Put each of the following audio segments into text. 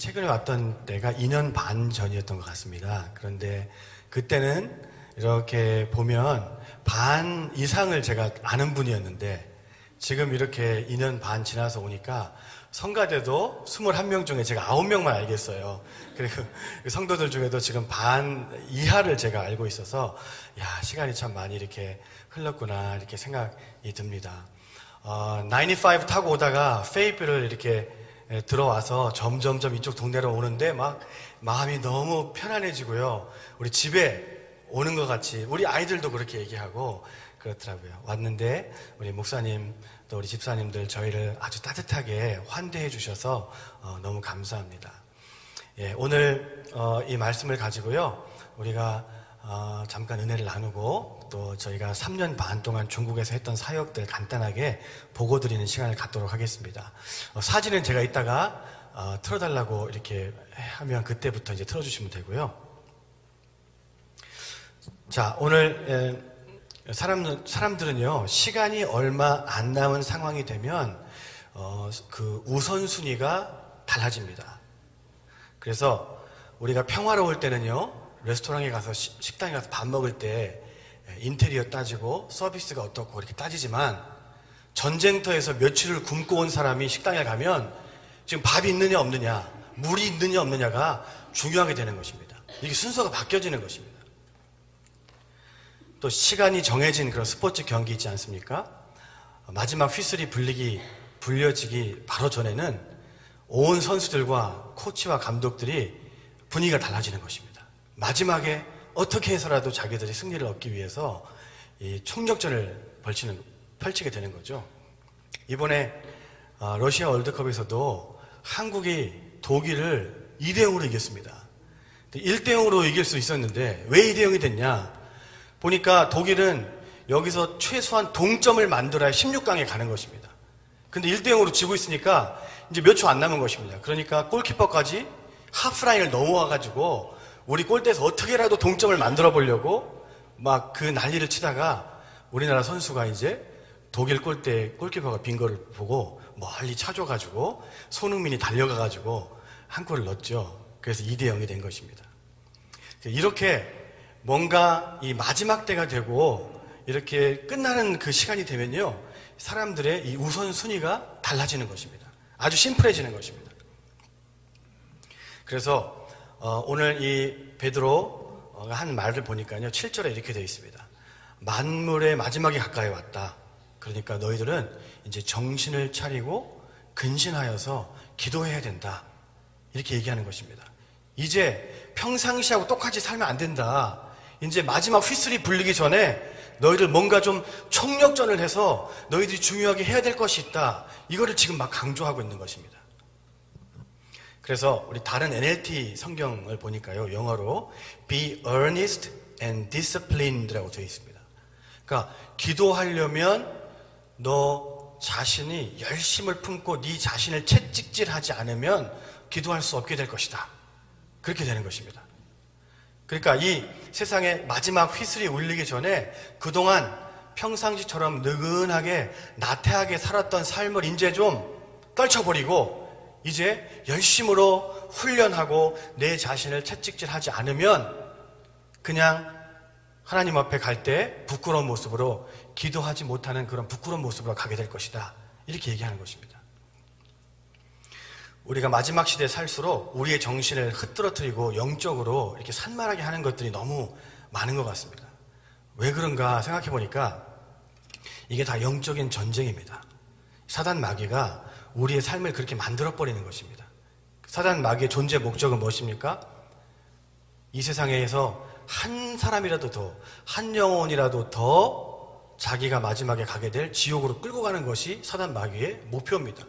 최근에 왔던 때가 2년 반 전이었던 것 같습니다. 그런데 그때는 이렇게 보면 반 이상을 제가 아는 분이었는데 지금 이렇게 2년 반 지나서 오니까 성가대도 21명 중에 제가 9명만 알겠어요. 그리고 성도들 중에도 지금 반 이하를 제가 알고 있어서 야, 시간이 참 많이 이렇게 흘렀구나 이렇게 생각이 듭니다. 95 타고 오다가 페이프를 이렇게 들어와서 점점점 이쪽 동네로 오는데 막 마음이 너무 편안해지고요. 우리 집에 오는 것 같이 우리 아이들도 그렇게 얘기하고 그렇더라고요. 왔는데 우리 목사님 또 우리 집사님들 저희를 아주 따뜻하게 환대해 주셔서 너무 감사합니다. 예, 오늘 이 말씀을 가지고요. 우리가 잠깐 은혜를 나누고 또 저희가 3년 반 동안 중국에서 했던 사역들 간단하게 보고 드리는 시간을 갖도록 하겠습니다. 사진은 제가 이따가 틀어달라고 이렇게 하면 그때부터 이제 틀어주시면 되고요. 자, 오늘 사람들은요, 시간이 얼마 안 남은 상황이 되면 그 우선순위가 달라집니다. 그래서 우리가 평화로울 때는요, 레스토랑에 가서 식당에 가서 밥 먹을 때 인테리어 따지고 서비스가 어떻고 이렇게 따지지만 전쟁터에서 며칠을 굶고 온 사람이 식당에 가면 지금 밥이 있느냐 없느냐, 물이 있느냐 없느냐가 중요하게 되는 것입니다. 이게 순서가 바뀌어지는 것입니다. 또 시간이 정해진 그런 스포츠 경기 있지 않습니까? 마지막 휘슬이 불려지기 바로 전에는 온 선수들과 코치와 감독들이 분위기가 달라지는 것입니다. 마지막에 어떻게 해서라도 자기들이 승리를 얻기 위해서 이 총력전을 펼치게 되는 거죠. 이번에 러시아 월드컵에서도 한국이 독일을 2대0으로 이겼습니다. 1대0으로 이길 수 있었는데 왜 2대0이 됐냐? 보니까 독일은 여기서 최소한 동점을 만들어야 16강에 가는 것입니다. 근데 1대0으로 지고 있으니까 이제 몇 초 안 남은 것입니다. 그러니까 골키퍼까지 하프라인을 넘어와가지고 우리 골대에서 어떻게라도 동점을 만들어 보려고 막 그 난리를 치다가 우리나라 선수가 이제 독일 골대 골키퍼가 빈 거를 보고 멀리 차줘가지고 손흥민이 달려가가지고 한 골을 넣었죠. 그래서 2대0이 된 것입니다. 이렇게 뭔가 이 마지막 때가 되고 이렇게 끝나는 그 시간이 되면요, 사람들의 이 우선순위가 달라지는 것입니다. 아주 심플해지는 것입니다. 그래서 오늘 이 베드로가 한 말을 보니까요, 7절에 이렇게 되어 있습니다. 만물의 마지막이 가까이 왔다. 그러니까 너희들은 이제 정신을 차리고 근신하여서 기도해야 된다. 이렇게 얘기하는 것입니다. 이제 평상시하고 똑같이 살면 안 된다. 이제 마지막 휘슬이 불리기 전에 너희들 뭔가 좀 총력전을 해서 너희들이 중요하게 해야 될 것이 있다. 이거를 지금 막 강조하고 있는 것입니다. 그래서 우리 다른 NLT 성경을 보니까요, 영어로 Be earnest and disciplined라고 되어 있습니다. 그러니까 기도하려면 너 자신이 열심을 품고 네 자신을 채찍질하지 않으면 기도할 수 없게 될 것이다. 그렇게 되는 것입니다. 그러니까 이 세상에 마지막 휘슬이 울리기 전에 그동안 평상시처럼 느긋하게 나태하게 살았던 삶을 이제 좀 떨쳐버리고 이제 열심으로 훈련하고 내 자신을 채찍질하지 않으면 그냥 하나님 앞에 갈 때 부끄러운 모습으로 기도하지 못하는 그런 부끄러운 모습으로 가게 될 것이다. 이렇게 얘기하는 것입니다. 우리가 마지막 시대에 살수록 우리의 정신을 흐트러뜨리고 영적으로 이렇게 산만하게 하는 것들이 너무 많은 것 같습니다. 왜 그런가 생각해 보니까 이게 다 영적인 전쟁입니다. 사단 마귀가 우리의 삶을 그렇게 만들어버리는 것입니다. 사단 마귀의 존재 목적은 무엇입니까? 이 세상에서 한 사람이라도 더, 한 영혼이라도 더 자기가 마지막에 가게 될 지옥으로 끌고 가는 것이 사단 마귀의 목표입니다.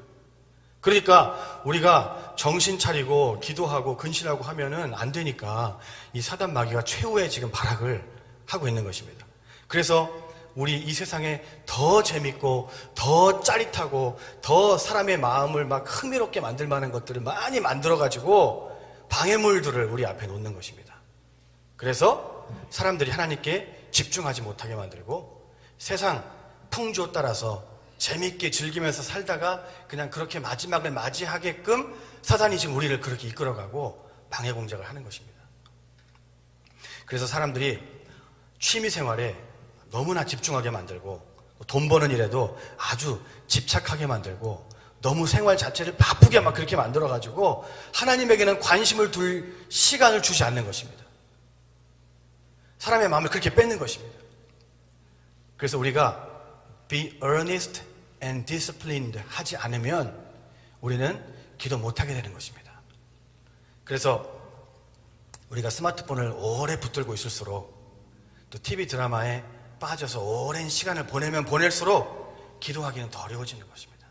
그러니까 우리가 정신 차리고 기도하고 근신하고 하면은 안 되니까 이 사단 마귀가 최후의 지금 발악을 하고 있는 것입니다. 그래서 우리 이 세상에 더 재밌고 더 짜릿하고 더 사람의 마음을 막 흥미롭게 만들 만한 것들을 많이 만들어가지고 방해물들을 우리 앞에 놓는 것입니다. 그래서 사람들이 하나님께 집중하지 못하게 만들고 세상 풍조 따라서 재밌게 즐기면서 살다가 그냥 그렇게 마지막을 맞이하게끔 사단이 지금 우리를 그렇게 이끌어가고 방해 공작을 하는 것입니다. 그래서 사람들이 취미 생활에 너무나 집중하게 만들고 돈 버는 일에도 아주 집착하게 만들고 너무 생활 자체를 바쁘게 막 그렇게 만들어가지고 하나님에게는 관심을 둘 시간을 주지 않는 것입니다. 사람의 마음을 그렇게 뺏는 것입니다. 그래서 우리가 be earnest and disciplined 하지 않으면 우리는 기도 못하게 되는 것입니다. 그래서 우리가 스마트폰을 오래 붙들고 있을수록 또 TV 드라마에 빠져서 오랜 시간을 보내면 보낼수록 기도하기는 더 어려워지는 것입니다.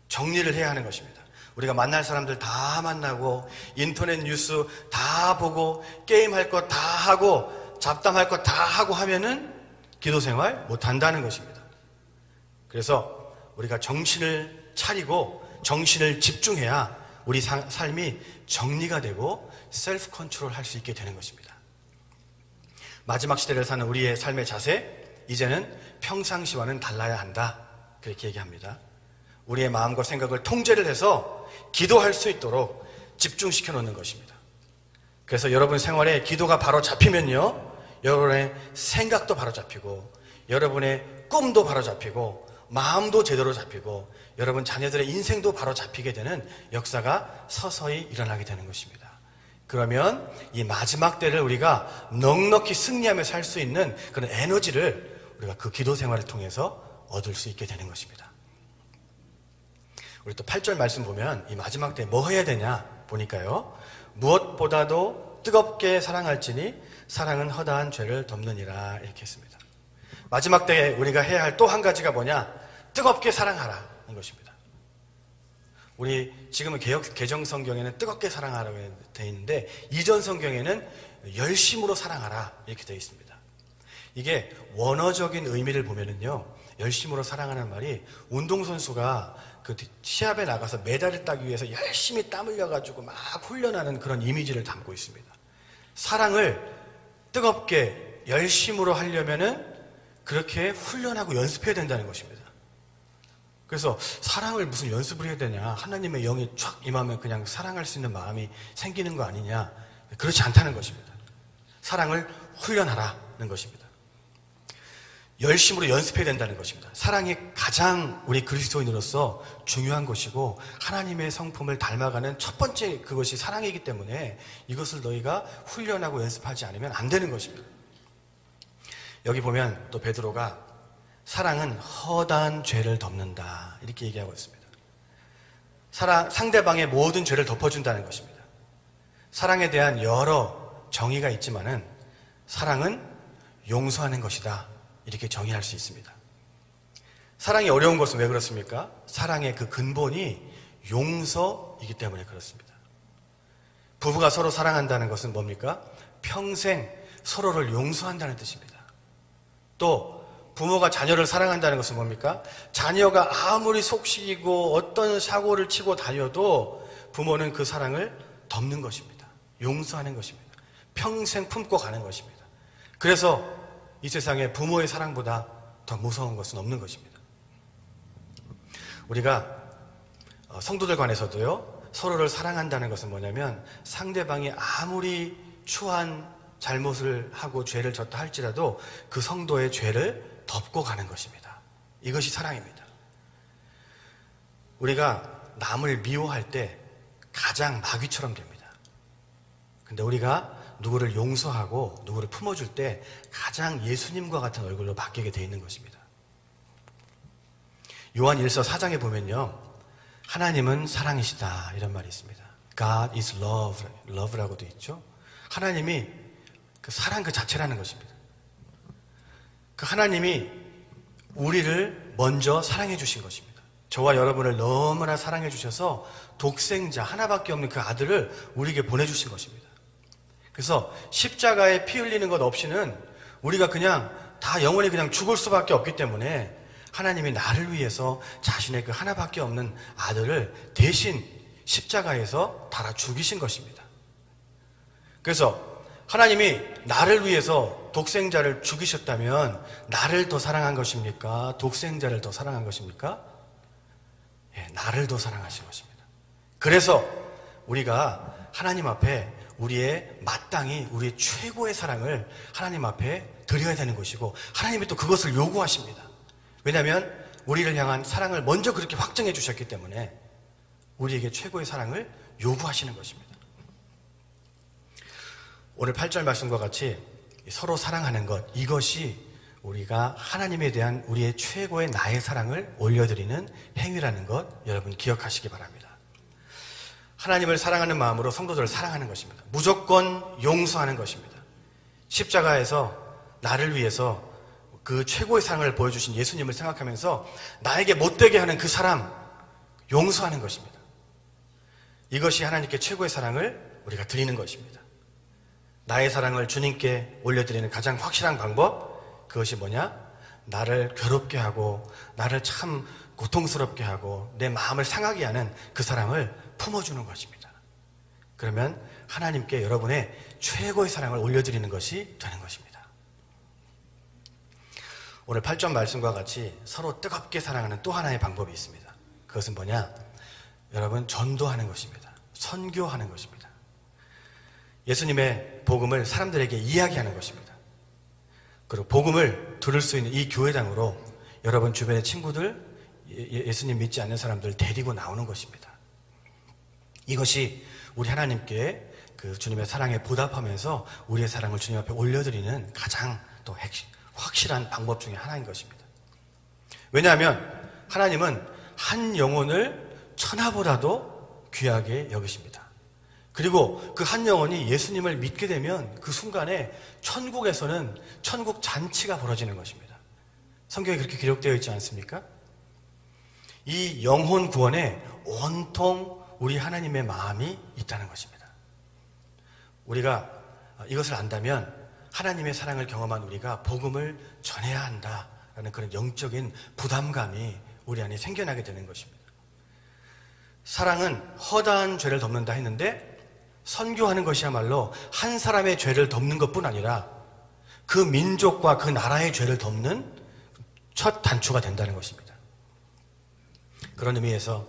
정리를 해야 하는 것입니다. 우리가 만날 사람들 다 만나고 인터넷 뉴스 다 보고 게임할 것 다 하고 잡담할 것 다 하고 하면은 기도 생활 못한다는 것입니다. 그래서 우리가 정신을 차리고 정신을 집중해야 우리 삶이 정리가 되고 셀프 컨트롤 할 수 있게 되는 것입니다. 마지막 시대를 사는 우리의 삶의 자세, 이제는 평상시와는 달라야 한다. 그렇게 얘기합니다. 우리의 마음과 생각을 통제를 해서 기도할 수 있도록 집중시켜 놓는 것입니다. 그래서 여러분 생활에 기도가 바로 잡히면요, 여러분의 생각도 바로 잡히고 여러분의 꿈도 바로 잡히고 마음도 제대로 잡히고 여러분 자녀들의 인생도 바로 잡히게 되는 역사가 서서히 일어나게 되는 것입니다. 그러면 이 마지막 때를 우리가 넉넉히 승리하며 살 수 있는 그런 에너지를 우리가 그 기도 생활을 통해서 얻을 수 있게 되는 것입니다. 우리 또 8절 말씀 보면 이 마지막 때 뭐 해야 되냐 보니까요, 무엇보다도 뜨겁게 사랑할지니 사랑은 허다한 죄를 덮느니라 이렇게 했습니다. 마지막 때에 우리가 해야 할 또 한 가지가 뭐냐, 뜨겁게 사랑하라는 것입니다. 우리 지금은 개정 성경에는 뜨겁게 사랑하라고 되어 있는데 이전 성경에는 열심으로 사랑하라 이렇게 되어 있습니다. 이게 원어적인 의미를 보면은요, 열심으로 사랑하는 말이 운동선수가 그 시합에 나가서 메달을 따기 위해서 열심히 땀 흘려가지고 막 훈련하는 그런 이미지를 담고 있습니다. 사랑을 뜨겁게 열심으로 하려면은 그렇게 훈련하고 연습해야 된다는 것입니다. 그래서 사랑을 무슨 연습을 해야 되냐, 하나님의 영이 촥 임하면 그냥 사랑할 수 있는 마음이 생기는 거 아니냐, 그렇지 않다는 것입니다. 사랑을 훈련하라는 것입니다. 열심으로 연습해야 된다는 것입니다. 사랑이 가장 우리 그리스도인으로서 중요한 것이고 하나님의 성품을 닮아가는 첫 번째 그것이 사랑이기 때문에 이것을 너희가 훈련하고 연습하지 않으면 안 되는 것입니다. 여기 보면 또 베드로가 사랑은 허다한 죄를 덮는다 이렇게 얘기하고 있습니다. 상대방의 모든 죄를 덮어준다는 것입니다. 사랑에 대한 여러 정의가 있지만은 사랑은 용서하는 것이다 이렇게 정의할 수 있습니다. 사랑이 어려운 것은 왜 그렇습니까? 사랑의 그 근본이 용서이기 때문에 그렇습니다. 부부가 서로 사랑한다는 것은 뭡니까? 평생 서로를 용서한다는 뜻입니다. 또 부모가 자녀를 사랑한다는 것은 뭡니까? 자녀가 아무리 속시기고 어떤 사고를 치고 다녀도 부모는 그 사랑을 덮는 것입니다. 용서하는 것입니다. 평생 품고 가는 것입니다. 그래서 이 세상에 부모의 사랑보다 더 무서운 것은 없는 것입니다. 우리가 성도들 간에서도요, 서로를 사랑한다는 것은 뭐냐면 상대방이 아무리 추한 잘못을 하고 죄를 졌다 할지라도 그 성도의 죄를 덮고 가는 것입니다. 이것이 사랑입니다. 우리가 남을 미워할 때 가장 마귀처럼 됩니다. 근데 우리가 누구를 용서하고 누구를 품어줄 때 가장 예수님과 같은 얼굴로 바뀌게 되어 있는 것입니다. 요한 1서 4장에 보면요, 하나님은 사랑이시다 이런 말이 있습니다. God is love, love라고도 있죠. 하나님이 그 사랑 그 자체라는 것입니다. 그 하나님이 우리를 먼저 사랑해 주신 것입니다. 저와 여러분을 너무나 사랑해 주셔서 독생자 하나밖에 없는 그 아들을 우리에게 보내주신 것입니다. 그래서 십자가에 피 흘리는 것 없이는 우리가 그냥 다 영원히 그냥 죽을 수밖에 없기 때문에 하나님이 나를 위해서 자신의 그 하나밖에 없는 아들을 대신 십자가에서 달아 죽이신 것입니다. 그래서 하나님이 나를 위해서 독생자를 죽이셨다면 나를 더 사랑한 것입니까? 독생자를 더 사랑한 것입니까? 예, 나를 더 사랑하신 것입니다. 그래서 우리가 하나님 앞에 우리의 마땅히 우리의 최고의 사랑을 하나님 앞에 드려야 되는 것이고, 하나님이 또 그것을 요구하십니다. 왜냐하면 우리를 향한 사랑을 먼저 그렇게 확정해 주셨기 때문에 우리에게 최고의 사랑을 요구하시는 것입니다. 오늘 8절 말씀과 같이 서로 사랑하는 것, 이것이 우리가 하나님에 대한 우리의 최고의 나의 사랑을 올려드리는 행위라는 것, 여러분 기억하시기 바랍니다. 하나님을 사랑하는 마음으로 성도들을 사랑하는 것입니다. 무조건 용서하는 것입니다. 십자가에서 나를 위해서 그 최고의 사랑을 보여주신 예수님을 생각하면서 나에게 못되게 하는 그 사람 용서하는 것입니다. 이것이 하나님께 최고의 사랑을 우리가 드리는 것입니다. 나의 사랑을 주님께 올려드리는 가장 확실한 방법, 그것이 뭐냐? 나를 괴롭게 하고 나를 참 고통스럽게 하고 내 마음을 상하게 하는 그 사랑을 품어주는 것입니다. 그러면 하나님께 여러분의 최고의 사랑을 올려드리는 것이 되는 것입니다. 오늘 8절 말씀과 같이 서로 뜨겁게 사랑하는 또 하나의 방법이 있습니다. 그것은 뭐냐? 여러분, 전도하는 것입니다. 선교하는 것입니다. 예수님의 복음을 사람들에게 이야기하는 것입니다. 그리고 복음을 들을 수 있는 이 교회당으로 여러분 주변의 친구들, 예수님 믿지 않는 사람들 데리고 나오는 것입니다. 이것이 우리 하나님께 그 주님의 사랑에 보답하면서 우리의 사랑을 주님 앞에 올려드리는 가장 또 확실한 방법 중에 하나인 것입니다. 왜냐하면 하나님은 한 영혼을 천하보다도 귀하게 여기십니다. 그리고 그 한 영혼이 예수님을 믿게 되면 그 순간에 천국에서는 천국 잔치가 벌어지는 것입니다. 성경에 그렇게 기록되어 있지 않습니까? 이 영혼 구원에 온통 우리 하나님의 마음이 있다는 것입니다. 우리가 이것을 안다면 하나님의 사랑을 경험한 우리가 복음을 전해야 한다라는 그런 영적인 부담감이 우리 안에 생겨나게 되는 것입니다. 사랑은 허다한 죄를 덮는다 했는데 선교하는 것이야말로 한 사람의 죄를 덮는 것뿐 아니라 그 민족과 그 나라의 죄를 덮는 첫 단추가 된다는 것입니다. 그런 의미에서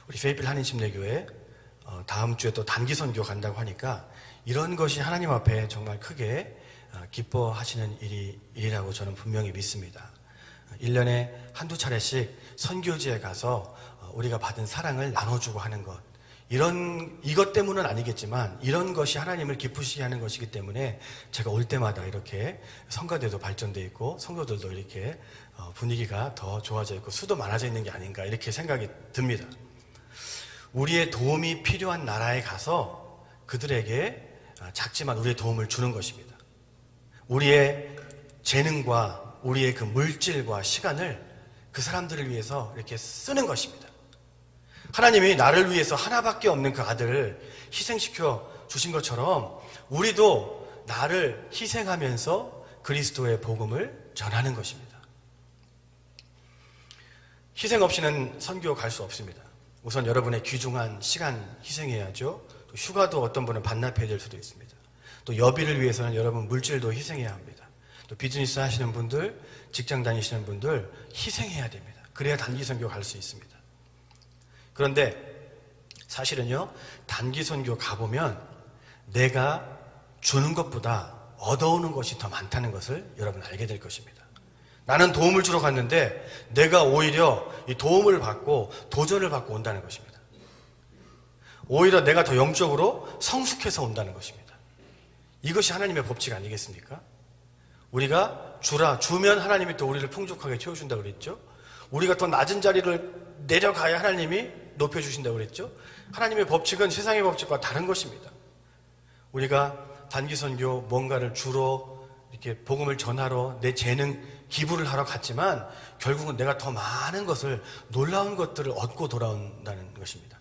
우리 페이필 한인침례교회 다음 주에 또 단기 선교 간다고 하니까 이런 것이 하나님 앞에 정말 크게 기뻐하시는 일이라고 저는 분명히 믿습니다. 1년에 한두 차례씩 선교지에 가서 우리가 받은 사랑을 나눠주고 하는 것, 이것 때문은 아니겠지만 이런 것이 하나님을 기쁘시게 하는 것이기 때문에 제가 올 때마다 이렇게 성가대도 발전되어 있고 성도들도 이렇게 분위기가 더 좋아져 있고 수도 많아져 있는 게 아닌가 이렇게 생각이 듭니다. 우리의 도움이 필요한 나라에 가서 그들에게 작지만 우리의 도움을 주는 것입니다. 우리의 재능과 우리의 그 물질과 시간을 그 사람들을 위해서 이렇게 쓰는 것입니다. 하나님이 나를 위해서 하나밖에 없는 그 아들을 희생시켜 주신 것처럼 우리도 나를 희생하면서 그리스도의 복음을 전하는 것입니다. 희생 없이는 선교 갈 수 없습니다. 우선 여러분의 귀중한 시간 희생해야죠. 또 휴가도 어떤 분은 반납해야 될 수도 있습니다. 또 여비를 위해서는 여러분 물질도 희생해야 합니다. 또 비즈니스 하시는 분들, 직장 다니시는 분들 희생해야 됩니다. 그래야 단기 선교 갈 수 있습니다. 그런데 사실은요, 단기 선교 가보면 내가 주는 것보다 얻어오는 것이 더 많다는 것을 여러분 알게 될 것입니다. 나는 도움을 주러 갔는데 내가 오히려 이 도움을 받고 도전을 받고 온다는 것입니다. 오히려 내가 더 영적으로 성숙해서 온다는 것입니다. 이것이 하나님의 법칙 아니겠습니까? 우리가 주면 하나님이 또 우리를 풍족하게 채워준다고 그랬죠. 우리가 더 낮은 자리를 내려가야 하나님이 높여주신다고 그랬죠. 하나님의 법칙은 세상의 법칙과 다른 것입니다. 우리가 단기 선교 뭔가를 주러 이렇게 복음을 전하러 내 재능 기부를 하러 갔지만 결국은 내가 더 많은 것을 놀라운 것들을 얻고 돌아온다는 것입니다.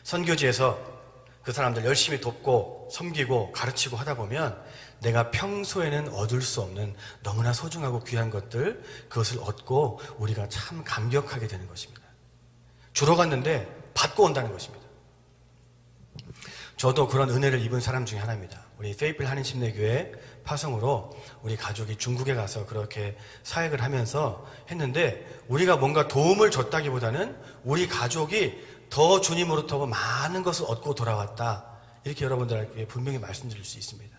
선교지에서 그 사람들 열심히 돕고 섬기고 가르치고 하다 보면 내가 평소에는 얻을 수 없는 너무나 소중하고 귀한 것들, 그것을 얻고 우리가 참 감격하게 되는 것입니다. 주러 갔는데 받고 온다는 것입니다. 저도 그런 은혜를 입은 사람 중에 하나입니다. 우리 페이필 한인침례교회 파송으로 우리 가족이 중국에 가서 그렇게 사역을 하면서 했는데 우리가 뭔가 도움을 줬다기보다는 우리 가족이 더 주님으로부터 많은 것을 얻고 돌아왔다. 이렇게 여러분들에게 분명히 말씀드릴 수 있습니다.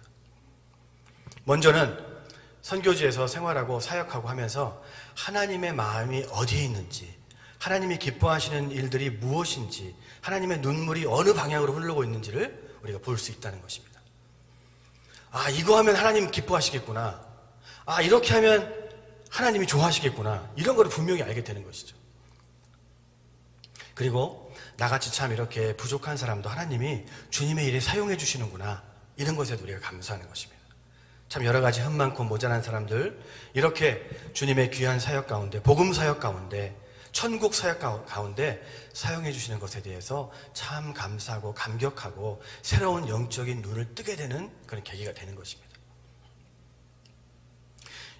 먼저는 선교지에서 생활하고 사역하고 하면서 하나님의 마음이 어디에 있는지, 하나님이 기뻐하시는 일들이 무엇인지, 하나님의 눈물이 어느 방향으로 흐르고 있는지를 우리가 볼 수 있다는 것입니다. 아, 이거 하면 하나님 기뻐하시겠구나. 아, 이렇게 하면 하나님이 좋아하시겠구나. 이런 걸 분명히 알게 되는 것이죠. 그리고 나같이 참 이렇게 부족한 사람도 하나님이 주님의 일에 사용해 주시는구나. 이런 것에도 우리가 감사하는 것입니다. 참 여러 가지 흠 많고 모자란 사람들, 이렇게 주님의 귀한 사역 가운데, 복음 사역 가운데, 천국 사역 가운데 사용해 주시는 것에 대해서 참 감사하고 감격하고 새로운 영적인 눈을 뜨게 되는 그런 계기가 되는 것입니다.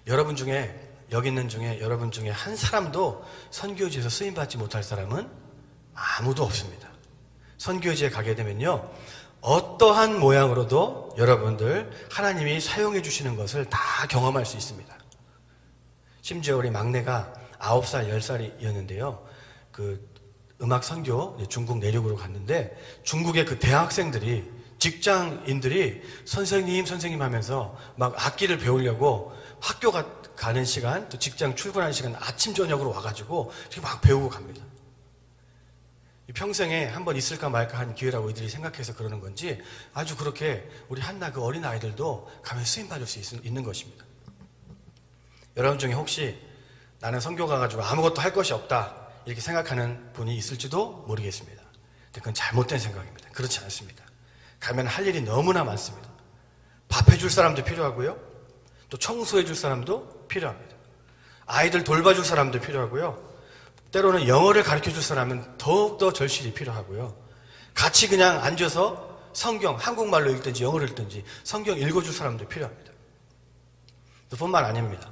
여러분 중에, 여기 있는 중에 여러분 중에 한 사람도 선교지에서 쓰임받지 못할 사람은 아무도 없습니다. 선교지에 가게 되면요, 어떠한 모양으로도 여러분들 하나님이 사용해 주시는 것을 다 경험할 수 있습니다. 심지어 우리 막내가 9살, 10살이었는데요. 그 음악 선교 중국 내륙으로 갔는데 중국의 그 대학생들이, 직장인들이 선생님 하면서 막 악기를 배우려고 학교 가는 시간, 또 직장 출근하는 시간 아침 저녁으로 와가지고 이렇게 막 배우고 갑니다. 평생에 한번 있을까 말까 한 기회라고 이들이 생각해서 그러는 건지 아주 그렇게 우리 한나 그 어린 아이들도 가면 쓰임받을 수 있는 것입니다. 여러분 중에 혹시 나는 선교 가가지고 아무것도 할 것이 없다 이렇게 생각하는 분이 있을지도 모르겠습니다. 근데 그건 잘못된 생각입니다. 그렇지 않습니다. 가면 할 일이 너무나 많습니다. 밥 해줄 사람도 필요하고요, 또 청소해줄 사람도 필요합니다. 아이들 돌봐줄 사람도 필요하고요, 때로는 영어를 가르쳐줄 사람은 더욱더 절실히 필요하고요, 같이 그냥 앉아서 성경 한국말로 읽든지 영어로 읽든지 성경 읽어줄 사람도 필요합니다. 뿐만 아닙니다.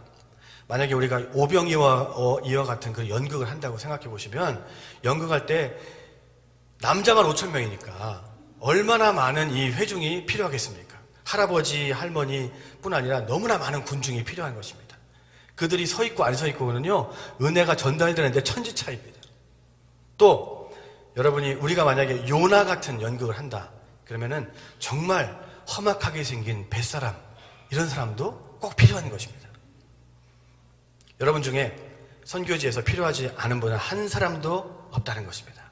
만약에 우리가 오병이와 같은 그 연극을 한다고 생각해 보시면, 연극할 때 남자만 5천 명이니까 얼마나 많은 이 회중이 필요하겠습니까? 할아버지, 할머니뿐 아니라 너무나 많은 군중이 필요한 것입니다. 그들이 서 있고 안 서 있고는요, 은혜가 전달되는데 천지 차이입니다. 또 여러분이, 우리가 만약에 요나 같은 연극을 한다 그러면은 정말 험악하게 생긴 뱃사람, 이런 사람도 꼭 필요한 것입니다. 여러분 중에 선교지에서 필요하지 않은 분은 한 사람도 없다는 것입니다.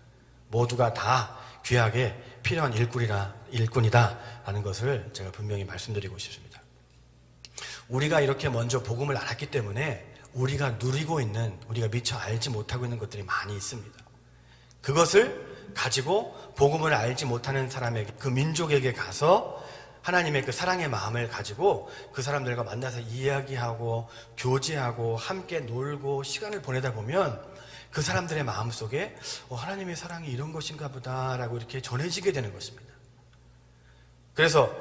모두가 다 귀하게 필요한 일꾼이다 라는 것을 제가 분명히 말씀드리고 싶습니다. 우리가 이렇게 먼저 복음을 알았기 때문에 우리가 누리고 있는, 우리가 미처 알지 못하고 있는 것들이 많이 있습니다. 그것을 가지고 복음을 알지 못하는 사람에게, 그 민족에게 가서 하나님의 그 사랑의 마음을 가지고 그 사람들과 만나서 이야기하고 교제하고 함께 놀고 시간을 보내다 보면 그 사람들의 마음속에 하나님의 사랑이 이런 것인가 보다라고 이렇게 전해지게 되는 것입니다. 그래서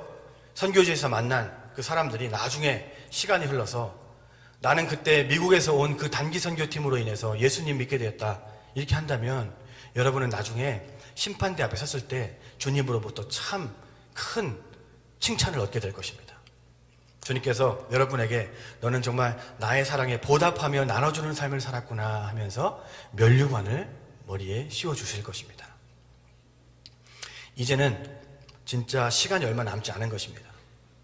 선교지에서 만난 그 사람들이 나중에 시간이 흘러서 나는 그때 미국에서 온 그 단기 선교팀으로 인해서 예수님 믿게 되었다 이렇게 한다면, 여러분은 나중에 심판대 앞에 섰을 때 주님으로부터 참 큰 칭찬을 얻게 될 것입니다. 주님께서 여러분에게 너는 정말 나의 사랑에 보답하며 나눠주는 삶을 살았구나 하면서 면류관을 머리에 씌워주실 것입니다. 이제는 진짜 시간이 얼마 남지 않은 것입니다.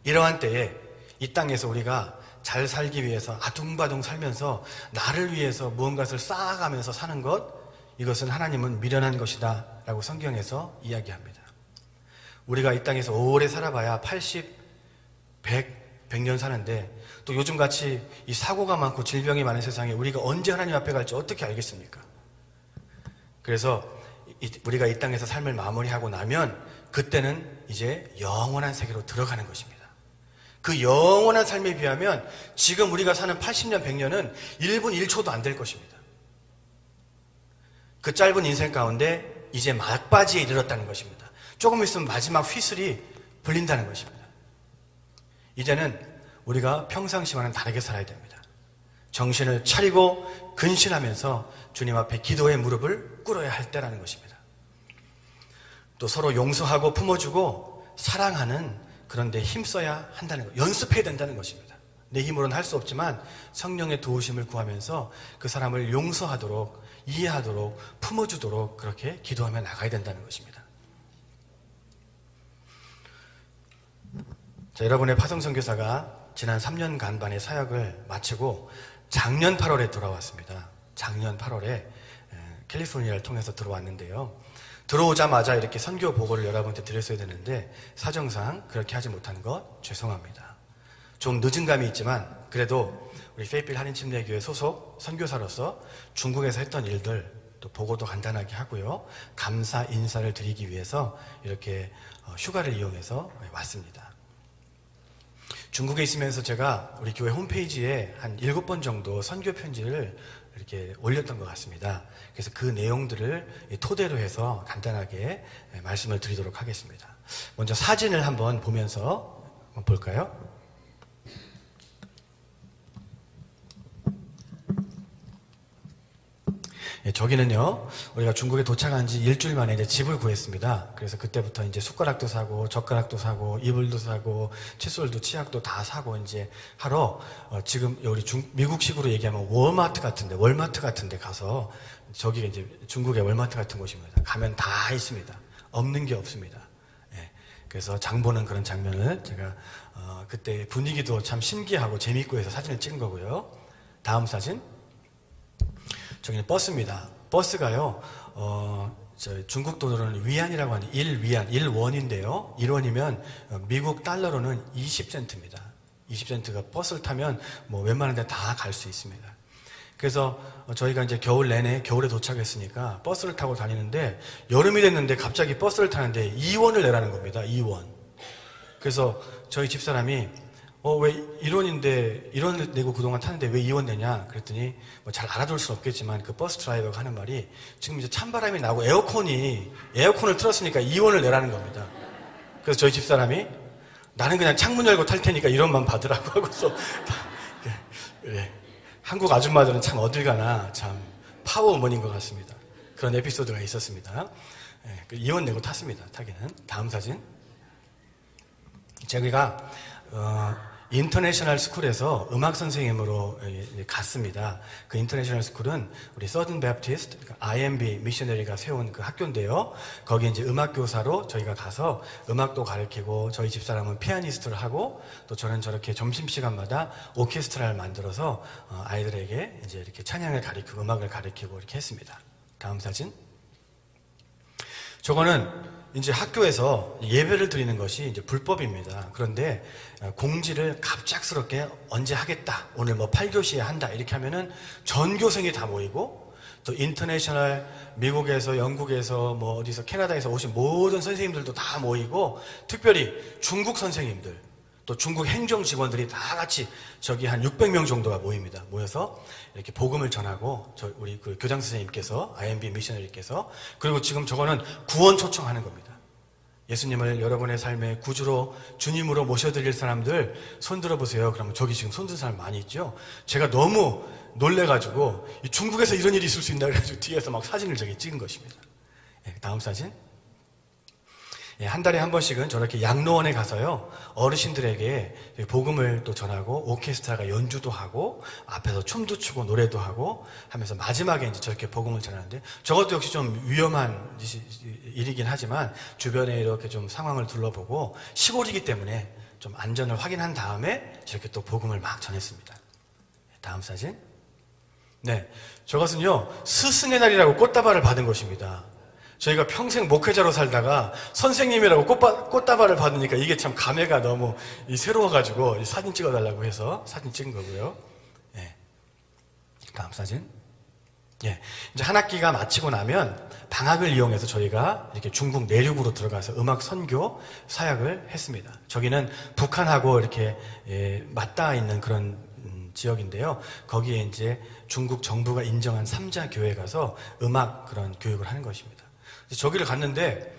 이러한 때에 이 땅에서 우리가 잘 살기 위해서 아둥바둥 살면서 나를 위해서 무언가를 쌓아가면서 사는 것, 이것은 하나님은 미련한 것이다 라고 성경에서 이야기합니다. 우리가 이 땅에서 오래 살아봐야 80, 100년 사는데, 또 요즘같이 이 사고가 많고 질병이 많은 세상에 우리가 언제 하나님 앞에 갈지 어떻게 알겠습니까? 그래서 우리가 이 땅에서 삶을 마무리하고 나면 그때는 이제 영원한 세계로 들어가는 것입니다. 그 영원한 삶에 비하면 지금 우리가 사는 80년, 100년은 1분 1초도 안 될 것입니다. 그 짧은 인생 가운데 이제 막바지에 이르렀다는 것입니다. 조금 있으면 마지막 휘슬이 불린다는 것입니다. 이제는 우리가 평상시와는 다르게 살아야 됩니다. 정신을 차리고 근신하면서 주님 앞에 기도의 무릎을 꿇어야 할 때라는 것입니다. 또 서로 용서하고 품어주고 사랑하는 그런 데 힘써야 한다는 것, 연습해야 된다는 것입니다. 내 힘으로는 할 수 없지만 성령의 도우심을 구하면서 그 사람을 용서하도록, 이해하도록, 품어주도록 그렇게 기도하며 나가야 된다는 것입니다. 자, 여러분의 파송선교사가 지난 3년간 반의 사역을 마치고 작년 8월에 돌아왔습니다. 작년 8월에 캘리포니아를 통해서 들어왔는데요. 들어오자마자 이렇게 선교 보고를 여러분한테 드렸어야 되는데 사정상 그렇게 하지 못한 것 죄송합니다. 좀 늦은 감이 있지만 그래도 우리 페이필 한인침례교회 소속 선교사로서 중국에서 했던 일들 또 보고도 간단하게 하고요. 감사 인사를 드리기 위해서 이렇게 휴가를 이용해서 왔습니다. 중국에 있으면서 제가 우리 교회 홈페이지에 한 7번 정도 선교 편지를 이렇게 올렸던 것 같습니다. 그래서 그 내용들을 토대로 해서 간단하게 말씀을 드리도록 하겠습니다. 먼저 사진을 한번 보면서 한번 볼까요? 저기는요, 우리가 중국에 도착한 지 일주일 만에 이제 집을 구했습니다. 그래서 그때부터 이제 숟가락도 사고, 젓가락도 사고, 이불도 사고, 칫솔도 치약도 다 사고 이제 하러, 지금 우리 미국식으로 얘기하면 월마트 같은데 가서, 저기가 이제 중국의 월마트 같은 곳입니다. 가면 다 있습니다. 없는 게 없습니다. 예. 그래서 장 보는 그런 장면을 제가, 그때 분위기도 참 신기하고 재밌고 해서 사진을 찍은 거고요. 다음 사진. 저기는 버스입니다. 버스가요, 중국 돈으로는 위안이라고 하는 1위안, 1원인데요. 1원이면 미국 달러로는 20센트입니다. 20센트가 버스를 타면 뭐 웬만한 데 다 갈 수 있습니다. 그래서 저희가 이제 겨울 내내 겨울에 도착했으니까 버스를 타고 다니는데 여름이 됐는데 갑자기 버스를 타는데 2원을 내라는 겁니다. 2원. 그래서 저희 집사람이 왜 1원인데 1원을 내고 그동안 타는데 왜 2원 내냐 그랬더니 뭐 잘 알아둘 수는 없겠지만 그 버스 드라이버가 하는 말이 지금 이제 찬바람이 나고 에어컨을 틀었으니까 2원을 내라는 겁니다. 그래서 저희 집사람이 나는 그냥 창문 열고 탈 테니까 1원만 받으라고 하고서 그래. 한국 아줌마들은 참 어딜 가나 참 파워우먼인 것 같습니다. 그런 에피소드가 있었습니다. 2원 내고 탔습니다. 타기는. 다음 사진. 제가 인터내셔널 스쿨에서 음악 선생님으로 갔습니다. 그 인터내셔널 스쿨은 우리 서든 베프티스트, IMB 미셔너리가 세운 그 학교인데요. 거기 이제 음악 교사로 저희가 가서 음악도 가르치고 저희 집사람은 피아니스트를 하고 또 저는 저렇게 점심시간마다 오케스트라를 만들어서 아이들에게 이제 이렇게 찬양을 가르치고 음악을 가르치고 이렇게 했습니다. 다음 사진. 저거는 이제 학교에서 예배를 드리는 것이 이제 불법입니다. 그런데 공지를 갑작스럽게 언제 하겠다. 오늘 뭐 8교시에 한다. 이렇게 하면은 전교생이 다 모이고 또 인터내셔널 미국에서 영국에서 뭐 어디서 캐나다에서 오신 모든 선생님들도 다 모이고 특별히 중국 선생님들 또 중국 행정 직원들이 다 같이 저기 한 600명 정도가 모입니다. 모여서 이렇게 복음을 전하고 우리 그 교장 선생님께서 IMB 미셔너리께서 그리고 지금 저거는 구원 초청하는 겁니다. 예수님을 여러분의 삶의 구주로 주님으로 모셔드릴 사람들 손 들어보세요. 그러면 저기 지금 손 든 사람 많이 있죠. 제가 너무 놀래가지고 중국에서 이런 일이 있을 수 있나 그래가지고 뒤에서 막 사진을 저기 찍은 것입니다. 다음 사진. 한 달에 한 번씩은 저렇게 양로원에 가서요 어르신들에게 복음을 또 전하고 오케스트라가 연주도 하고 앞에서 춤도 추고 노래도 하고 하면서 마지막에 이제 저렇게 복음을 전하는데 저것도 역시 좀 위험한 일이긴 하지만 주변에 이렇게 좀 상황을 둘러보고 시골이기 때문에 좀 안전을 확인한 다음에 저렇게 또 복음을 막 전했습니다. 다음 사진. 네, 저것은요 스승의 날이라고 꽃다발을 받은 것입니다. 저희가 평생 목회자로 살다가 선생님이라고 꽃다발을 받으니까 이게 참 감회가 너무 새로워가지고 사진 찍어달라고 해서 사진 찍은 거고요. 예. 다음 사진. 예. 이제 한 학기가 마치고 나면 방학을 이용해서 저희가 이렇게 중국 내륙으로 들어가서 음악 선교 사역을 했습니다. 저기는 북한하고 이렇게 맞닿아 있는 그런 지역인데요. 거기에 이제 중국 정부가 인정한 3자 교회 가서 음악 그런 교육을 하는 것입니다. 저기를 갔는데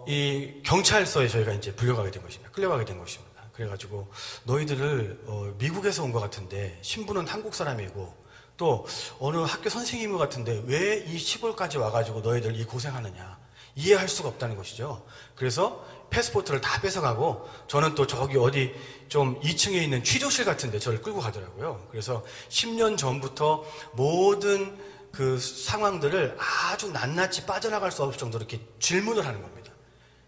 이 경찰서에 저희가 이제 끌려가게 된 것입니다. 그래가지고 너희들을 미국에서 온 것 같은데 신부는 한국 사람이고 또 어느 학교 선생님인 것 같은데 왜 이 시골까지 와가지고 너희들 이 고생하느냐 이해할 수가 없다는 것이죠. 그래서 패스포트를 다 뺏어가고 저는 또 저기 어디 좀 2층에 있는 취조실 같은데 저를 끌고 가더라고요. 그래서 10년 전부터 모든 그 상황들을 아주 낱낱이 빠져나갈 수 없을 정도로 이렇게 질문을 하는 겁니다.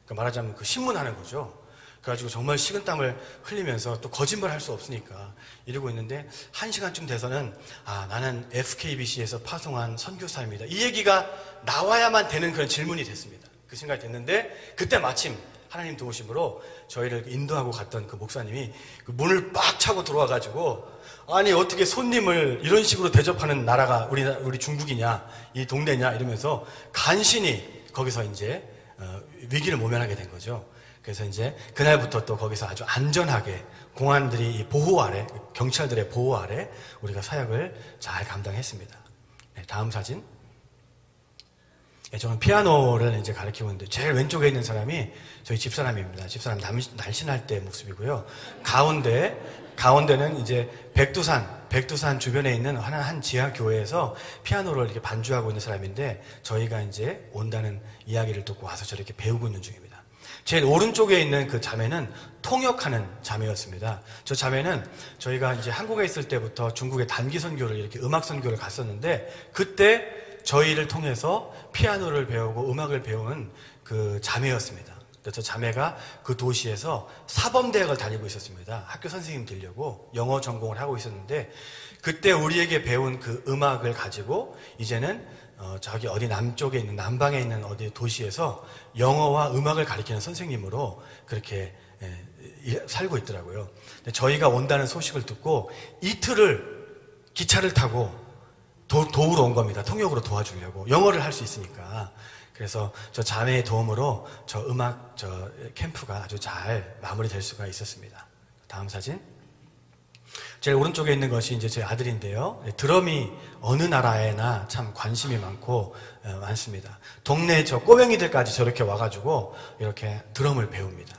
그러니까 말하자면 그 신문하는 거죠. 그래가지고 정말 식은땀을 흘리면서 또 거짓말 할 수 없으니까 이러고 있는데 1시간쯤 돼서는 나는 FKBC에서 파송한 선교사입니다. 이 얘기가 나와야만 되는 그런 질문이 됐습니다. 그 생각이 됐는데 그때 마침 하나님 도우심으로 저희를 인도하고 갔던 그 목사님이 그 문을 빡 차고 들어와가지고 아니 어떻게 손님을 이런 식으로 대접하는 나라가 우리 중국이냐 이 동네냐 이러면서 간신히 거기서 이제 위기를 모면하게 된 거죠. 그래서 이제 그날부터 또 거기서 아주 안전하게 공안들이 보호 아래 경찰들의 보호 아래 우리가 사역을 잘 감당했습니다. 네, 다음 사진. 네, 저는 피아노를 이제 가르치고 있는데 제일 왼쪽에 있는 사람이 저희 집사람입니다. 집사람 날씬할 때 모습이고요. 가운데는 이제 백두산 주변에 있는 한 지하 교회에서 피아노를 이렇게 반주하고 있는 사람인데 저희가 이제 온다는 이야기를 듣고 와서 저렇게 배우고 있는 중입니다. 제일 오른쪽에 있는 그 자매는 통역하는 자매였습니다. 저 자매는 저희가 이제 한국에 있을 때부터 중국의 단기 선교를 이렇게 음악 선교를 갔었는데 그때 저희를 통해서 피아노를 배우고 음악을 배운 그 자매였습니다. 그래서 자매가 그 도시에서 사범대학을 다니고 있었습니다. 학교 선생님 되려고 영어 전공을 하고 있었는데 그때 우리에게 배운 그 음악을 가지고 이제는 저기 어디 남쪽에 있는 남방에 있는 어디 도시에서 영어와 음악을 가르치는 선생님으로 그렇게 살고 있더라고요. 근데 저희가 온다는 소식을 듣고 이틀을 기차를 타고 도우러 온 겁니다. 통역으로 도와주려고. 영어를 할 수 있으니까. 그래서 저 자매의 도움으로 저 음악 캠프가 아주 잘 마무리될 수가 있었습니다. 다음 사진. 제일 오른쪽에 있는 것이 이제 제 아들인데요. 드럼이 어느 나라에나 참 관심이 많습니다. 동네 저 꼬맹이들까지 저렇게 와가지고 이렇게 드럼을 배웁니다.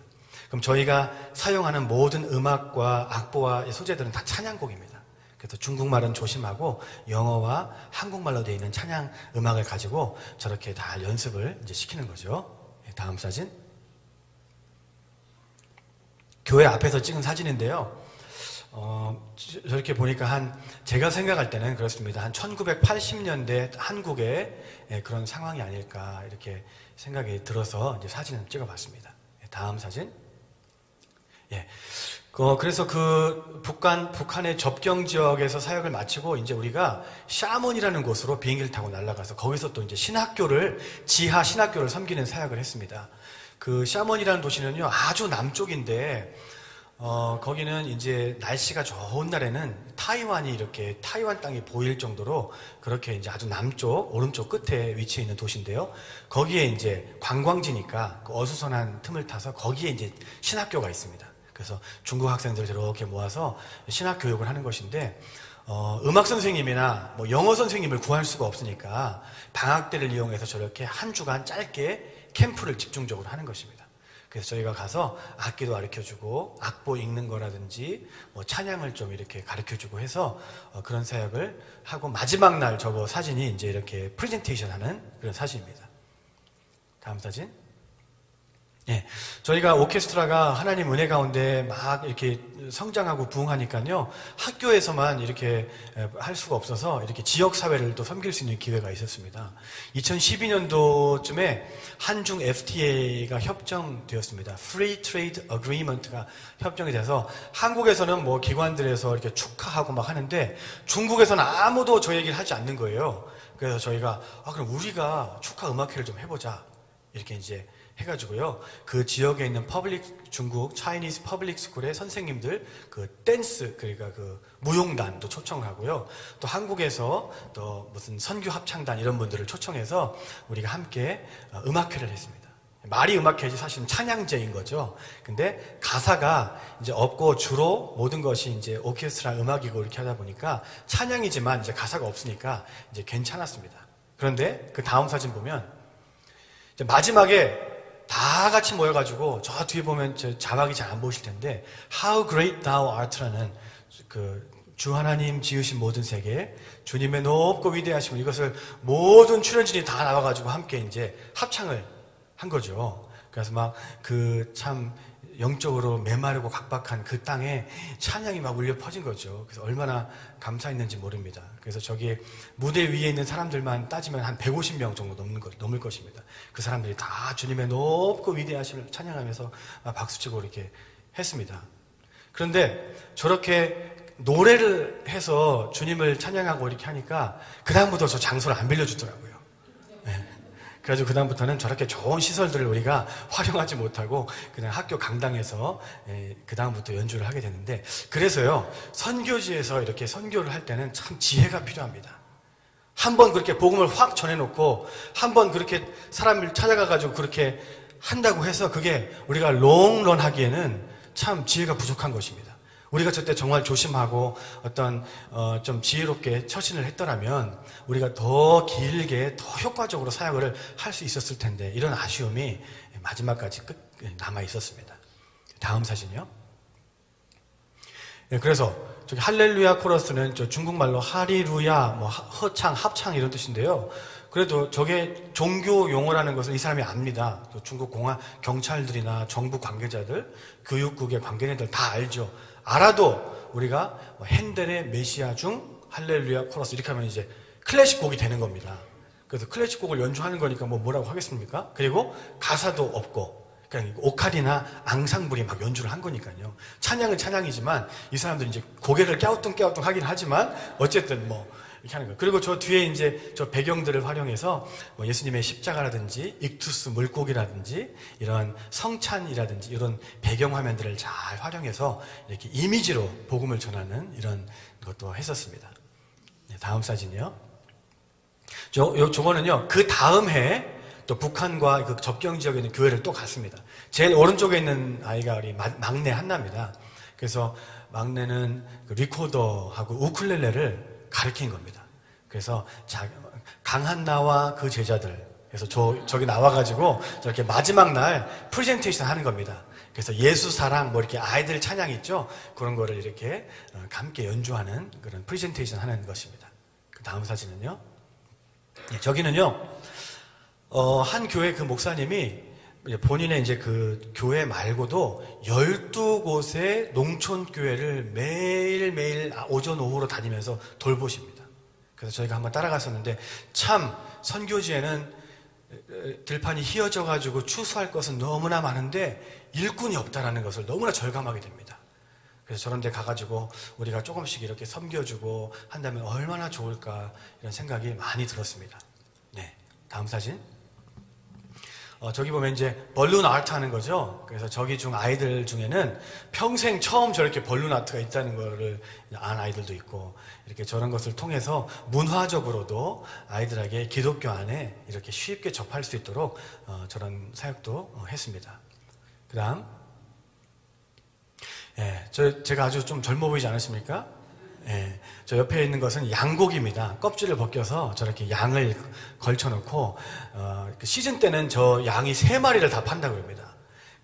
그럼 저희가 사용하는 모든 음악과 악보와 소재들은 다 찬양곡입니다. 그래서 중국말은 조심하고 영어와 한국말로 되어 있는 찬양 음악을 가지고 저렇게 다 연습을 이제 시키는 거죠. 다음 사진. 교회 앞에서 찍은 사진인데요. 저렇게 보니까 제가 생각할 때는 그렇습니다. 한 1980년대 한국의 그런 상황이 아닐까 이렇게 생각이 들어서 이제 사진을 찍어봤습니다. 다음 사진. 예. 그래서 북한의 접경 지역에서 사역을 마치고 이제 우리가 샤먼이라는 곳으로 비행기를 타고 날아가서 거기서 또 이제 지하 신학교를 섬기는 사역을 했습니다. 그 샤먼이라는 도시는요, 아주 남쪽인데, 거기는 이제 날씨가 좋은 날에는 타이완 땅이 보일 정도로 그렇게 이제 아주 남쪽, 오른쪽 끝에 위치해 있는 도시인데요. 거기에 이제 관광지니까 그 어수선한 틈을 타서 거기에 이제 신학교가 있습니다. 그래서 중국 학생들을 이렇게 모아서 신학 교육을 하는 것인데, 음악 선생님이나 뭐 영어 선생님을 구할 수가 없으니까 방학 때를 이용해서 저렇게 한 주간 짧게 캠프를 집중적으로 하는 것입니다. 그래서 저희가 가서 악기도 가르쳐주고 악보 읽는 거라든지 뭐 찬양을 좀 이렇게 가르쳐주고 해서 그런 사역을 하고 마지막 날 저거 사진이 이제 이렇게 프레젠테이션 하는 그런 사진입니다. 다음 사진. 예, 저희가 오케스트라가 하나님 은혜 가운데 막 이렇게 성장하고 부흥하니까요, 학교에서만 이렇게 할 수가 없어서 이렇게 지역사회를 또 섬길 수 있는 기회가 있었습니다. 2012년도쯤에 한중 FTA가 협정되었습니다. Free Trade Agreement가 협정이 돼서 한국에서는 뭐 기관들에서 이렇게 축하하고 막 하는데 중국에서는 아무도 저 얘기를 하지 않는 거예요. 그래서 저희가 그럼 우리가 축하 음악회를 좀 해보자. 이렇게 이제 해가지고요, 그 지역에 있는 중국 차이니즈 퍼블릭 스쿨의 선생님들 그 댄스, 그러니까 그 무용단도 초청을 하고요, 또 한국에서 또 무슨 선교 합창단 이런 분들을 초청해서 우리가 함께 음악회를 했습니다. 말이 음악회지 사실은 찬양제인 거죠. 근데 가사가 이제 없고 주로 모든 것이 이제 오케스트라 음악이고 이렇게 하다 보니까 찬양이지만 이제 가사가 없으니까 이제 괜찮았습니다. 그런데 그 다음 사진 보면 이제 마지막에 다 같이 모여가지고 저 뒤에 보면 저 자막이 잘 안 보이실 텐데 How Great Thou Art라는 그 주 하나님 지으신 모든 세계, 주님의 높고 위대하심을, 이것을 모든 출연진이 다 나와가지고 함께 이제 합창을 한 거죠. 그래서 막 그 참 영적으로 메마르고 각박한 그 땅에 찬양이 막 울려 퍼진 거죠. 그래서 얼마나 감사했는지 모릅니다. 그래서 저기 무대 위에 있는 사람들만 따지면 한 150명 정도 넘을 것입니다. 그 사람들이 다 주님의 높고 위대하심을 찬양하면서 박수치고 이렇게 했습니다. 그런데 저렇게 노래를 해서 주님을 찬양하고 이렇게 하니까 그다음부터 저 장소를 안 빌려주더라고요. 네. 그래가지고 그다음부터는 저렇게 좋은 시설들을 우리가 활용하지 못하고 그냥 학교 강당에서 그다음부터 연주를 하게 되는데, 그래서요, 선교지에서 이렇게 선교를 할 때는 참 지혜가 필요합니다. 한번 그렇게 복음을 확 전해놓고 한번 그렇게 사람을 찾아가가지고 그렇게 한다고 해서 그게 우리가 롱런 하기에는 참 지혜가 부족한 것입니다. 우리가 저때 정말 조심하고 어떤 좀 지혜롭게 처신을 했더라면 우리가 더 길게 더 효과적으로 사역을 할 수 있었을 텐데, 이런 아쉬움이 마지막까지 남아 있었습니다. 다음 사진이요. 그래서 저기 할렐루야 코러스는 저 중국말로 하리루야, 뭐 허창, 합창 이런 뜻인데요. 그래도 저게 종교 용어라는 것을 이 사람이 압니다. 또 중국 경찰들이나 정부 관계자들, 교육국의 관계자들 다 알죠. 알아도 우리가 핸델의 메시아 중 할렐루야 코러스 이렇게 하면 이제 클래식 곡이 되는 겁니다. 그래서 클래식 곡을 연주하는 거니까 뭐라고 하겠습니까? 그리고 가사도 없고 그냥 오카리나 앙상블이 막 연주를 한 거니까요. 찬양은 찬양이지만 이 사람들이 이제 고개를 깨우뚱깨우뚱 하긴 하지만 어쨌든 뭐 이렇게 하는 거예요. 그리고 저 뒤에 이제 저 배경들을 활용해서 뭐 예수님의 십자가라든지 익투스 물고기라든지 이런 성찬이라든지 이런 배경 화면들을 잘 활용해서 이렇게 이미지로 복음을 전하는 이런 것도 했었습니다. 네, 다음 사진이요. 저거는요, 그 다음 해 또 북한과 그 접경 지역에 있는 교회를 또 갔습니다. 제일 오른쪽에 있는 아이가 우리 막내 한나입니다. 그래서 막내는 그 리코더하고 우쿨렐레를 가르친 겁니다. 그래서 강한나와 그 제자들, 그래서 저기 나와가지고 저렇게 마지막 날 프레젠테이션 하는 겁니다. 그래서 예수 사랑 뭐 이렇게 아이들 찬양 있죠? 그런 거를 이렇게 함께 연주하는 그런 프레젠테이션 하는 것입니다. 그 다음 사진은요. 네, 저기는요, 한 교회 그 목사님이 본인의 이제 그 교회 말고도 12곳의 농촌교회를 매일매일 오전, 오후로 다니면서 돌보십니다. 그래서 저희가 한번 따라갔었는데 참 선교지에는 들판이 휘어져가지고 추수할 것은 너무나 많은데 일꾼이 없다라는 것을 너무나 절감하게 됩니다. 그래서 저런 데 가가지고 우리가 조금씩 이렇게 섬겨주고 한다면 얼마나 좋을까 이런 생각이 많이 들었습니다. 네, 다음 사진. 저기 보면 이제 벌룬 아트 하는 거죠. 그래서 저기 중 아이들 중에는 평생 처음 저렇게 벌룬 아트가 있다는 거를 안 아이들도 있고, 이렇게 저런 것을 통해서 문화적으로도 아이들에게 기독교 안에 이렇게 쉽게 접할 수 있도록 저런 사역도 했습니다. 그 다음, 제가 아주 좀 젊어 보이지 않으십니까? 저 옆에 있는 것은 양고기입니다. 껍질을 벗겨서 저렇게 양을 걸쳐놓고 시즌 때는 저 양이 3마리를 다 판다고 합니다.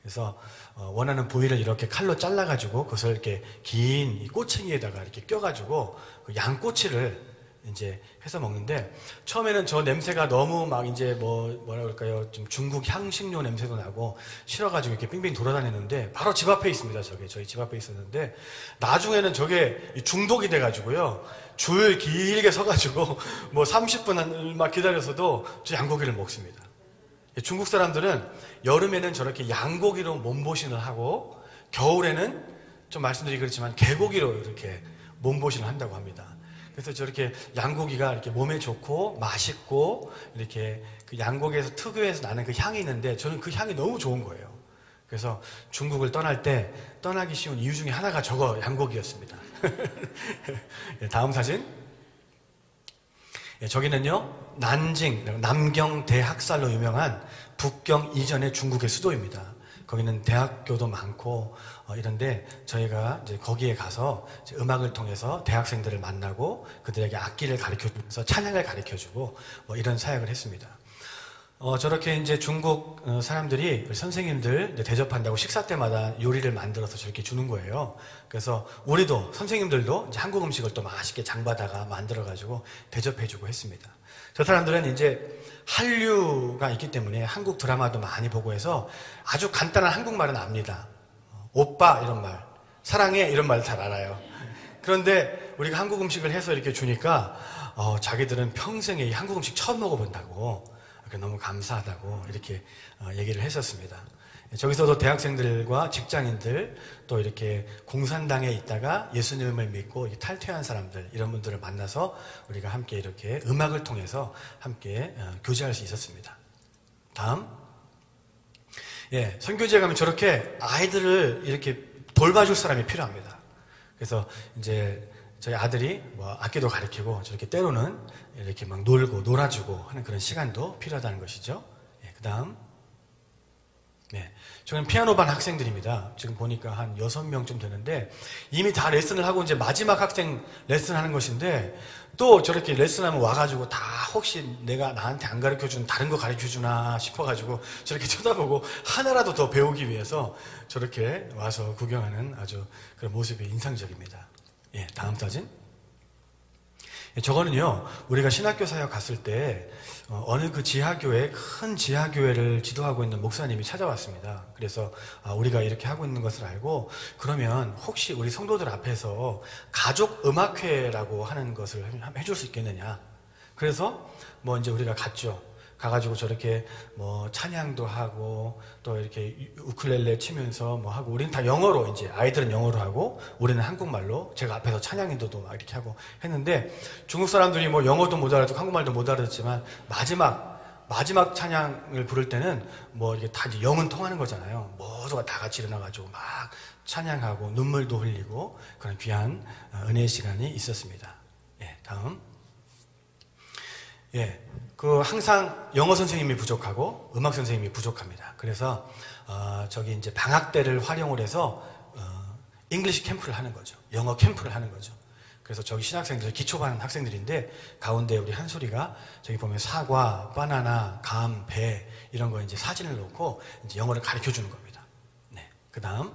그래서 원하는 부위를 이렇게 칼로 잘라가지고 그것을 이렇게 긴 꼬챙이에다가 이렇게 껴가지고 그 양꼬치를 이제 해서 먹는데, 처음에는 저 냄새가 너무 막 이제 뭐라 그럴까요? 좀 중국 향신료 냄새도 나고 싫어가지고 이렇게 빙빙 돌아다녔는데, 바로 집 앞에 있습니다. 저게 저희 집 앞에 있었는데, 나중에는 저게 중독이 돼가지고요, 줄 길게 서가지고 뭐 30분 막 기다려서도 저 양고기를 먹습니다. 중국 사람들은 여름에는 저렇게 양고기로 몸보신을 하고 겨울에는 좀 말씀드리기 그렇지만 개고기로 이렇게 몸보신을 한다고 합니다. 그래서 저렇게 양고기가 이렇게 몸에 좋고 맛있고 이렇게 그 양고기에서 특유에서 나는 그 향이 있는데, 저는 그 향이 너무 좋은 거예요. 그래서 중국을 떠날 때 떠나기 쉬운 이유 중에 하나가 저거 양고기였습니다. 다음 사진. 저기는요, 난징, 남경 대학살로 유명한 북경 이전의 중국의 수도입니다. 거기는 대학교도 많고 이런데, 저희가 이제 거기에 가서 이제 음악을 통해서 대학생들을 만나고 그들에게 악기를 가르쳐주면서 찬양을 가르쳐주고 뭐 이런 사역을 했습니다. 저렇게 이제 중국 사람들이 선생님들 이제 대접한다고 식사 때마다 요리를 만들어서 저렇게 주는 거예요. 그래서 우리도 선생님들도 이제 한국 음식을 또 맛있게 장바다가 만들어가지고 대접해주고 했습니다. 저 사람들은 이제 한류가 있기 때문에 한국 드라마도 많이 보고 해서 아주 간단한 한국말은 압니다. 오빠 이런 말, 사랑해 이런 말 잘 알아요. 그런데 우리가 한국 음식을 해서 이렇게 주니까 자기들은 평생에 이 한국 음식 처음 먹어본다고 너무 감사하다고 이렇게 얘기를 했었습니다. 저기서도 대학생들과 직장인들 또 이렇게 공산당에 있다가 예수님을 믿고 탈퇴한 사람들 이런 분들을 만나서 우리가 함께 이렇게 음악을 통해서 함께 교제할 수 있었습니다. 다음 선교지에 가면 저렇게 아이들을 이렇게 돌봐줄 사람이 필요합니다. 그래서 이제 저희 아들이 악기도 가르치고 저렇게 때로는 이렇게 막 놀고 놀아주고 하는 그런 시간도 필요하다는 것이죠. 그 다음 저는 피아노반 학생들입니다. 지금 보니까 한 6명쯤 되는데 이미 다 레슨을 하고 이제 마지막 학생 레슨 하는 것인데 또 저렇게 레슨하면 와가지고 다 혹시 내가 나한테 안 가르쳐준 다른 거 가르쳐주나 싶어가지고 저렇게 쳐다보고 하나라도 더 배우기 위해서 저렇게 와서 구경하는 아주 그런 모습이 인상적입니다. 다음 사진. 저거는요, 우리가 신학교 사역 갔을 때 어느 그 지하교회, 큰 지하교회를 지도하고 있는 목사님이 찾아왔습니다. 그래서 우리가 이렇게 하고 있는 것을 알고 그러면 혹시 우리 성도들 앞에서 가족 음악회라고 하는 것을 해줄 수 있겠느냐. 그래서 이제 우리가 갔죠. 가가지고 저렇게 찬양도 하고 또 이렇게 우쿨렐레 치면서 하고 우리는 다 영어로 이제 아이들은 영어로 하고 우리는 한국말로 제가 앞에서 찬양 인도도 막 이렇게 하고 했는데 중국 사람들이 영어도 못 알아듣고 한국말도 못 알아듣지만 마지막 찬양을 부를 때는 이게 다 이제 영은 통하는 거잖아요. 모두가 다 같이 일어나가지고 막 찬양하고 눈물도 흘리고 그런 귀한 은혜의 시간이 있었습니다. 다음. 항상 영어 선생님이 부족하고 음악 선생님이 부족합니다. 그래서 저기 이제 방학 때를 활용을 해서 잉글리시 캠프를 하는 거죠. 영어 캠프를 하는 거죠. 그래서 저기 신학생들, 기초반 학생들인데 가운데 우리 한솔이가 저기 보면 사과, 바나나, 감, 배 이런 거 이제 사진을 놓고 이제 영어를 가르쳐 주는 겁니다. 그다음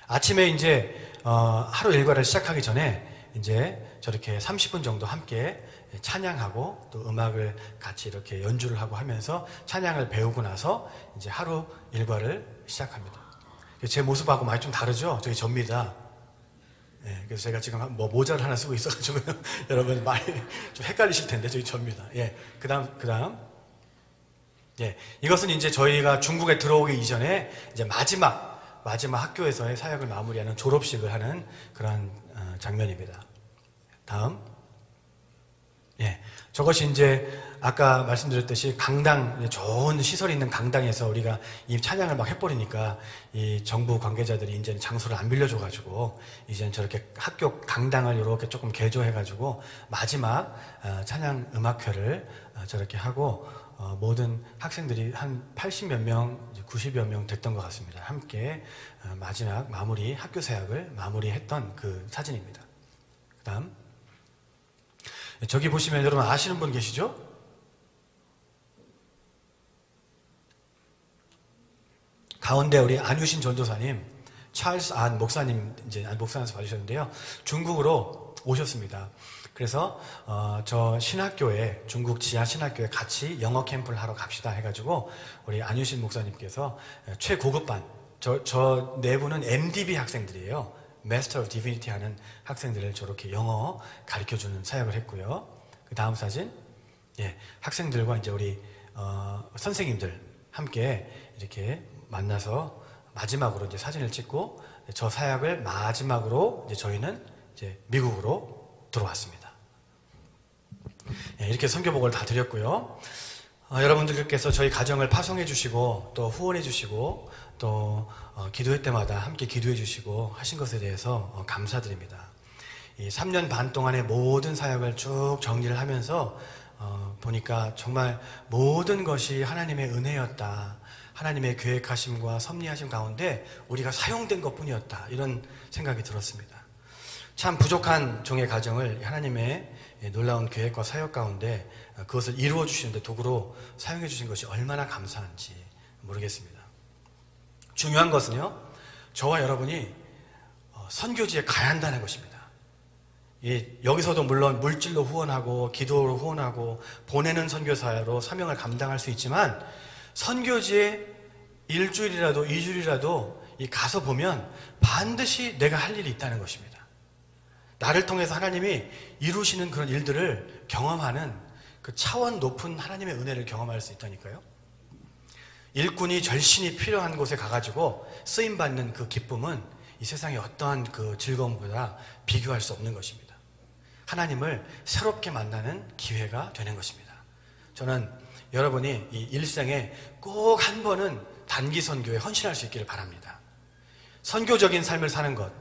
아침에 이제 하루 일과를 시작하기 전에 이제 저렇게 30분 정도 함께 찬양하고 또 음악을 같이 이렇게 연주를 하고 하면서 찬양을 배우고 나서 이제 하루 일과를 시작합니다. 제 모습하고 많이 좀 다르죠? 저기 접니다. 그래서 제가 지금 모자를 하나 쓰고 있어가지고 여러분 많이 좀 헷갈리실 텐데 저기 접니다. 그 다음. 이것은 이제 저희가 중국에 들어오기 이전에 이제 마지막 학교에서의 사역을 마무리하는 졸업식을 하는 그런 장면입니다. 다음. 저것이 이제 아까 말씀드렸듯이 강당, 좋은 시설이 있는 강당에서 우리가 이 찬양을 막 해버리니까 이 정부 관계자들이 이제는 장소를 안 빌려줘가지고 이제는 저렇게 학교 강당을 이렇게 조금 개조해가지고 마지막 찬양 음악회를 저렇게 하고 모든 학생들이 한 80몇 명, 90여 명 됐던 것 같습니다. 함께 마지막 학교 사역을 마무리했던 그 사진입니다. 그 다음. 저기 보시면 여러분 아시는 분 계시죠? 가운데 우리 안유신 전도사님, 찰스 안 목사님, 이제 목사님에서 봐주셨는데요. 중국으로 오셨습니다. 그래서, 저 신학교에, 중국 지하 신학교에 같이 영어 캠프를 하러 갑시다 해가지고, 우리 안유신 목사님께서 최고급반, 저 내부는 MDB 학생들이에요. Master of Divinity 하는 학생들을 저렇게 영어 가르쳐주는 사역을 했고요. 그 다음 사진. 학생들과 이제 우리, 선생님들 함께 이렇게 만나서 마지막으로 이제 사진을 찍고 저 사역을 마지막으로 이제 저희는 이제 미국으로 들어왔습니다. 이렇게 선교복을 다 드렸고요. 여러분들께서 저희 가정을 파송해 주시고 또 후원해 주시고 또 기도회 때마다 함께 기도해 주시고 하신 것에 대해서 감사드립니다. 이 3년 반 동안의 모든 사역을 쭉 정리를 하면서 보니까 정말 모든 것이 하나님의 은혜였다. 하나님의 계획하심과 섭리하심 가운데 우리가 사용된 것뿐이었다. 이런 생각이 들었습니다. 참 부족한 종의 가정을 하나님의 놀라운 계획과 사역 가운데 그것을 이루어 주시는데 도구로 사용해 주신 것이 얼마나 감사한지 모르겠습니다. 중요한 것은요, 저와 여러분이 선교지에 가야 한다는 것입니다. 여기서도 물론 물질로 후원하고 기도로 후원하고 보내는 선교사로 사명을 감당할 수 있지만, 선교지에 일주일이라도 2주일이라도 가서 보면 반드시 내가 할 일이 있다는 것입니다. 나를 통해서 하나님이 이루시는 그런 일들을 경험하는 그 차원 높은 하나님의 은혜를 경험할 수 있다니까요. 일꾼이 절신이 필요한 곳에 가가지고 쓰임받는 그 기쁨은 이 세상의 어떠한 그 즐거움보다 비교할 수 없는 것입니다. 하나님을 새롭게 만나는 기회가 되는 것입니다. 저는 여러분이 이 일생에 꼭 한 번은 단기 선교에 헌신할 수 있기를 바랍니다. 선교적인 삶을 사는 것,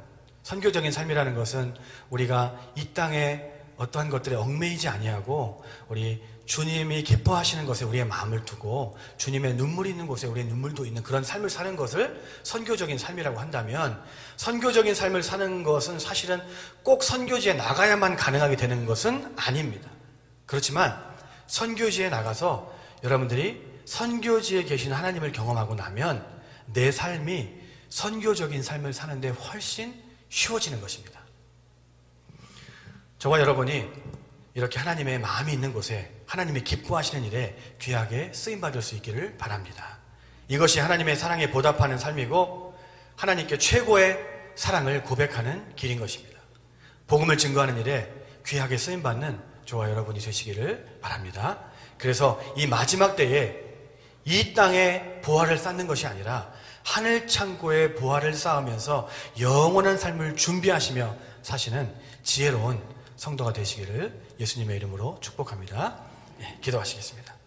선교적인 삶이라는 것은 우리가 이 땅에 어떠한 것들에 얽매이지 아니하고 우리 주님이 기뻐하시는 것에 우리의 마음을 두고 주님의 눈물이 있는 곳에 우리의 눈물도 있는 그런 삶을 사는 것을 선교적인 삶이라고 한다면, 선교적인 삶을 사는 것은 사실은 꼭 선교지에 나가야만 가능하게 되는 것은 아닙니다. 그렇지만 선교지에 나가서 여러분들이 선교지에 계신 하나님을 경험하고 나면 내 삶이 선교적인 삶을 사는데 훨씬 쉬워지는 것입니다. 저와 여러분이 이렇게 하나님의 마음이 있는 곳에 하나님이 기뻐하시는 일에 귀하게 쓰임받을 수 있기를 바랍니다. 이것이 하나님의 사랑에 보답하는 삶이고 하나님께 최고의 사랑을 고백하는 길인 것입니다. 복음을 증거하는 일에 귀하게 쓰임받는 저와 여러분이 되시기를 바랍니다. 그래서 이 마지막 때에 이 땅에 보화를 쌓는 것이 아니라 하늘 창고에 보화를 쌓으면서 영원한 삶을 준비하시며 사시는 지혜로운 성도가 되시기를 예수님의 이름으로 축복합니다. 기도하시겠습니다.